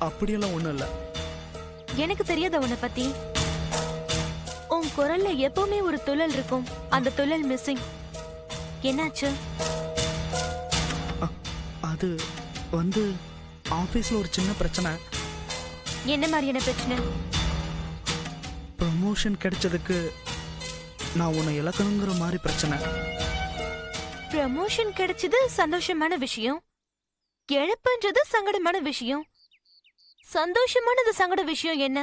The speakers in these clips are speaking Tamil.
அப்படியெல்லாம் ஒண்ணும் இல்ல. எனக்கு தெரியாத உன்னை பத்தி. உன் குரல்ல எப்பவுமே ஒரு துள்ளல் இருக்கும். அந்த துள்ளல் மிஸ்ஸிங். என்னாச்சு? அது வந்து ஆபீஸ்ல ஒரு சின்ன பிரச்சனை. என்ன மாதிரியான பிரச்சனை? ப்ரமோஷன் கிடைச்சதுக்கு நான் உன்னை இழக்கணுங்கிற மாதிரி பிரச்சனை. ப்ரமோஷன் கிடைச்சது சந்தோஷமான விஷயம். இழப்புன்றது சங்கடமான விஷயம். சந்தோஷமானது சங்கட விஷயம் என்ன?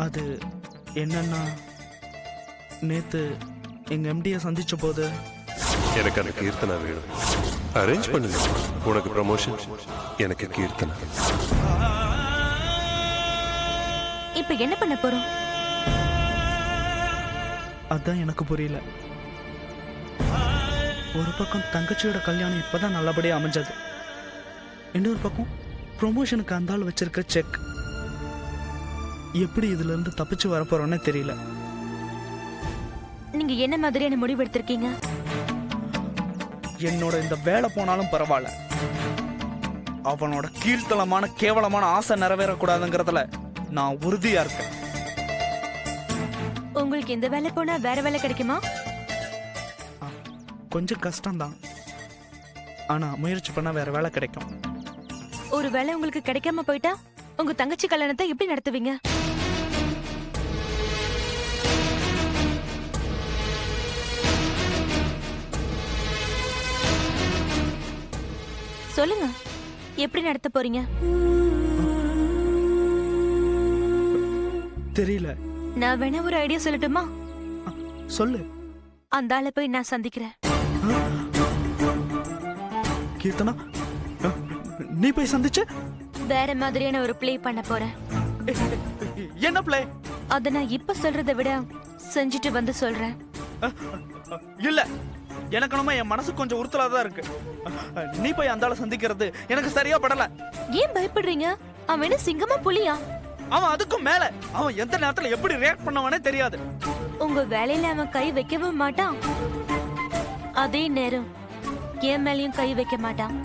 அது என்னன்னா, நேத்து எங்க எம்டியை சந்திச்ச போது எனக்கு அந்த கீர்த்தனா வேணும், அரேஞ்ச் பண்ணுங்க. உனக்கு ப்ரமோஷன், எனக்கு கீர்த்தனா. இப்ப என்ன பண்ண போறோம்? அதான் எனக்கு புரியல. ஒரு பக்கம் தங்கச்சியோட கல்யாணம் இப்பதான் நல்லபடியா அமைஞ்சது, இன்னொரு பக்கம் ப்ரொமோஷனுக்கு அந்த ஆள் வச்சிருக்க செக். எப்படி இதுல இருந்து தப்பிச்சு வரப்போறோன்னே தெரியல. நீங்க என்ன மாதிரியான முடிவு எடுத்திருக்கீங்க? என்னோட இந்த வேலை போனாலும் பரவாயில்ல, அவனோட கீழ்த்தளமான கேவலமான ஆசை நிறைவேறக்கூடாதுங்கிறதுல நான் உறுதியா இருக்கேன். உங்களுக்கு இந்த வேலை போனா வேற வேலை கிடைக்குமா? கொஞ்சம் கஷ்டம்தான், ஆனா முயற்சி பண்ணா வேற வேலை கிடைக்கும். ஒரு வேலை உங்களுக்கு கிடைக்காம போயிட்டா உங்க தங்கச்சி கல்யாணத்தை எப்படி நடத்துவீங்க? சொல்லுங்க, எப்படி நடத்த போறீங்க? தெரியல. நான் வேணா ஒரு ஐடியா சொல்லட்டுமா? சொல்லு. அந்த ஆளை போய் நான் சந்திக்கிறேன். கீர்த்தனா, நீ போய் சந்திச்ச? வேற மாதிரியான ஒரு பிளே பண்ண போறேன். என்ன பிளே? அத நான் இப்ப சொல்றதை விட செஞ்சுட்டு வந்து சொல்றேன். இல்ல, எனக்கு நம்ம என் மனசு கொஞ்சம் உறுத்தலாதான் இருக்கு. நீ போய் அந்த ஆளை சந்திக்கிறது எனக்கு சரியா படல. ஏன் பயப்படுறீங்க? அவன் என்ன சிங்கமா புலியா? அவன் அதுக்கும் மேல, அவன் எந்த நேரத்துல எப்படி ரியாக்ட் பண்ணவனே தெரியாது. உங்க வேலையில அவன் கை வைக்கவும் மாட்டான், அதே நேரம் என் மேலயும் கை வைக்க மாட்டான்.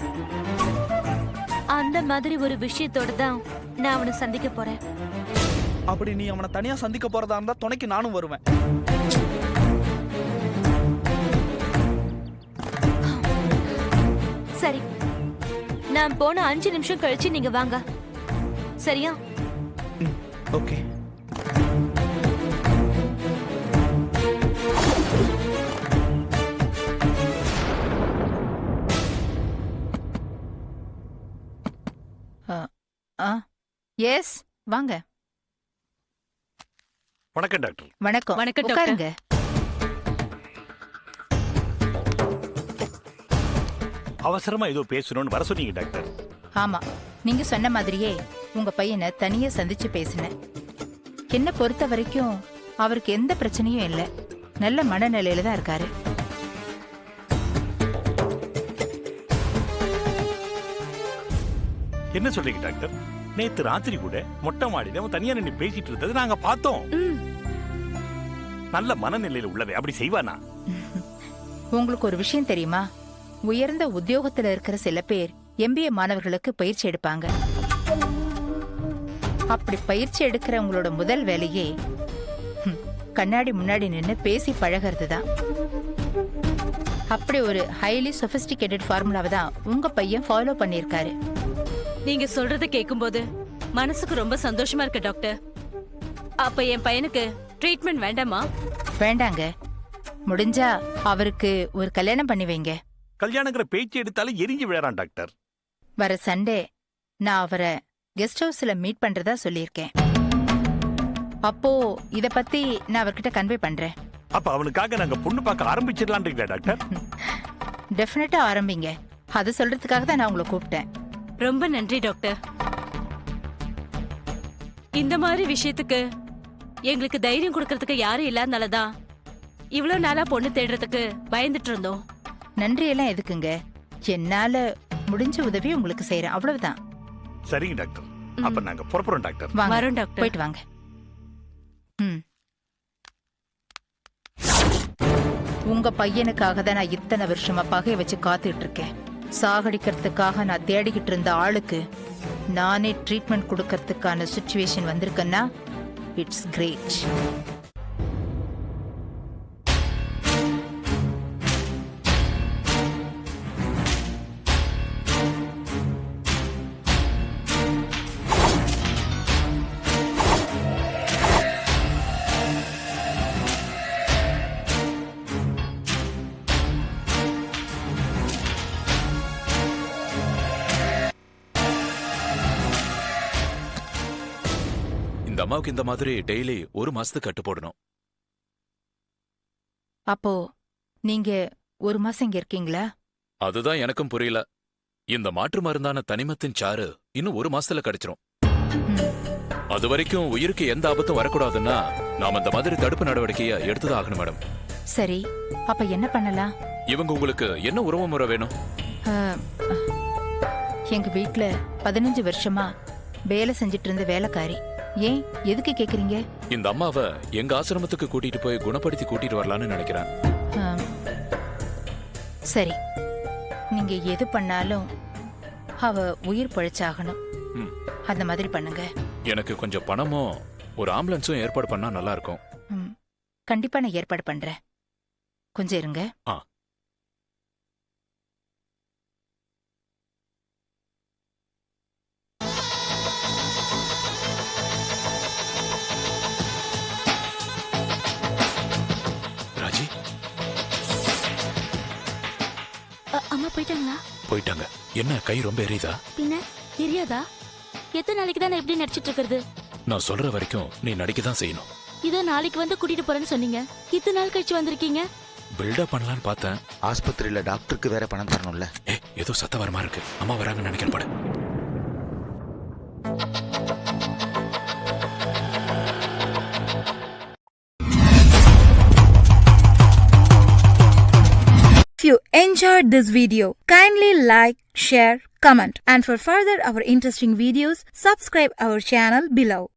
அந்த மாதிரி ஒரு விஷயத்தோட தான் நான் அவனை சந்திக்க போறேன். அப்படி நீ அவனை தனியா சந்திக்க போறதா இருந்தா துணைக்கு நானும் வருவேன். சரி, நான் போன 5 நிமிஷம் கழிச்சு நீங்க வாங்க, சரியா? ஓகே. எஸ், வாங்க. வணக்கம் டாக்டர். வணக்கம். வணக்கம் உட்காருங்க. அவசரமா ஏதோ பேசணும்னு வர சொன்னீங்க டாக்டர். ஆமா, நீங்க சொன்ன மாதிரியே உங்க பையனை தனியா சந்திச்சு பேசினேன். என்ன பொறுத்த வரைக்கும் அவருக்கு எந்த பிரச்சனையும் இல்ல, நல்ல மனநிலையில தான் இருக்காரு. என்ன சொல்றீங்க டாக்டர்? நேத்து ராத்திரி கூட மொட்டை மாடியில அவன் தனியா நின்று பேசிட்டு இருந்தது நாங்க பார்த்தோம். நல்ல மனநிலையில உள்ளவே அப்படி செய்வானா? உங்களுக்கு ஒரு விஷயம் தெரியுமா? உயர்ந்த உத்தியோகத்துல இருக்கிற சில பேர் MBA மாணவர்களுக்கு பயிற்சி எடுப்பாங்க. அப்படி பயிற்சி எடுக்கிறவங்களோட முதல் வேலையே கண்ணாடி முன்னாடி நின்னு பேசி பழகிறது தான். அப்படி ஒரு ஹைலி சொபிஸ்டிகேட்டட் ஃபார்முலாவை தான் உங்க பையன் ஃபாலோ பண்ணியிருக்காரு. நீங்க சொல்றத கேக்கும்போது மனசுக்கு ரொம்ப சந்தோஷமா இருக்கு டாக்டர். அப்ப என் பையனுக்கு ட்ரீட்மெண்ட் வேண்டாமா? வேண்டாங்க, முடிஞ்சா அவருக்கு ஒரு கல்யாணம் பண்ணி வைங்க. கல்யாணங்கிற பேச்சு எடுத்தாலும் எரிஞ்சு விழறான் டாக்டர். வர சண்டே நான் அவரை கெஸ்ட் ஹவுஸ்ல மீட் பண்றதா சொல்லியிருக்கேன். அப்போ இத பத்தி நான் அவர்கிட்ட கன்வே பண்றேன். அப்ப அவனுக்காக நாங்க பொண்ணு பார்க்க ஆரம்பிச்சிடலான்றீங்களா டாக்டர்? டெஃபினட்டா ஆரம்பிங்க. அது சொல்றதுக்காக தான் நான் உங்களை கூப்பிட்டேன். ரொம்ப நன்றி டாக்டர். இந்த மாதிரி விஷயத்துக்கு எங்களுக்கு தைரியம் கொடுக்கறதுக்கு யாரும் இல்லாதனாலதான் இவ்வளவு நாளா பொண்ணு தேடுறதுக்கு பயந்துட்டு இருந்தோம். நன்றியெல்லாம் எதுக்குங்க? என்னால முடிஞ்ச உதவி உங்களுக்கு செய்யறேன், அவ்வளவுதான். சரிங்க டாக்டர், அப்ப நாங்க புறப்படுறோம் டாக்டர். வாங்க, வரோம் டாக்டர். போயிட்டு வாங்க. உங்க பையனுக்காக தான் நான் இத்தனை வருஷமா பகைய வச்சு காத்துட்டு இருக்கேன். சாகடிக்கிறதுக்காக நான் தேடிக்கிட்டு இருந்த ஆளுக்கு நானே ட்ரீட்மெண்ட் கொடுக்கறதுக்கான சுச்சுவேஷன் வந்திருக்கேன்னா இட்ஸ் கிரேட். இந்த அம்மாவுக்கு இந்த மாதிரி டெய்லி 1 மாசத்துக்கு கட்டு போடணும். அப்போ நீங்க 1 மாசம் இங்க இருக்கீங்களா? அதுதான் எனக்கும் புரியல. இந்த மாற்று மருந்தான தனிமத்தின் சாறு இன்னும் 1 மாசத்துல கிடைச்சிரும். ம். அது வரைக்கும் உயிருக்கு எந்த ஆபத்தும் வரக்கூடாதுன்னா நாம இந்த மாதிரி தடுப்பு நடவடிக்கையை எடுத்துதான் ஆகணும் மேடம். சரி, அப்ப என்ன பண்ணலாம்? இவங்க உங்களுக்கு என்ன உறவு முறை வேணும்? அஹ், எங்க வீட்ல 15 வருஷமா வேலை செஞ்சிட்டு இருந்த வேலைக்காரி. ஏன், எதுக்கு கேக்குறீங்க? இந்த அம்மாவை எங்க ஆசிரமத்துக்கு கூட்டிட்டு போய் குணப்படுத்தி கூட்டிட்டு வரலான்னு நினைக்கிறேன். அஹ், சரி, நீங்க எது பண்ணாலும் அவ உயிர் பழிச்சாகணும். ம். அந்த மாதிரி பண்ணுங்க. எனக்கு கொஞ்சம் பணமும் ஒரு ஆம்புலன்ஸும் ஏற்பாடு பண்ணா நல்லா இருக்கும். ம், கண்டிப்பா நான் ஏற்பாடு பண்றேன். கொஞ்சம் இருங்க. ஆ. ராஜி அம்மா போயிட்டாங்களா? போயிட்டாங்க. என்ன கை ரொம்ப எரியுதா? பின்ன தெரியாதா? எத்தனை நாளைக்கு தான் நான் எப்படி நடிச்சிட்டு இருக்கிறது? நான் சொல்ற வரைக்கும் நீ நடிக்க தான் செய்யணும். இதோ நாளைக்கு வந்து கூட்டிட்டு போறேன்னு சொன்னீங்க. இத்தனை நாள் கழிச்சு வந்திருக்கீங்க. பில்டப் பண்ணலான்னு பார்த்தேன். ஆஸ்பத்திரியில டாக்டருக்கு வேற பணம் தரணும்ல. ஏதோ சத்த வரமா இருக்கு. அம்மா வராங்கன்னு நினைக்கிறேன். படு. If you enjoyed this video, kindly like, share, comment, and for further our interesting videos, subscribe our channel below.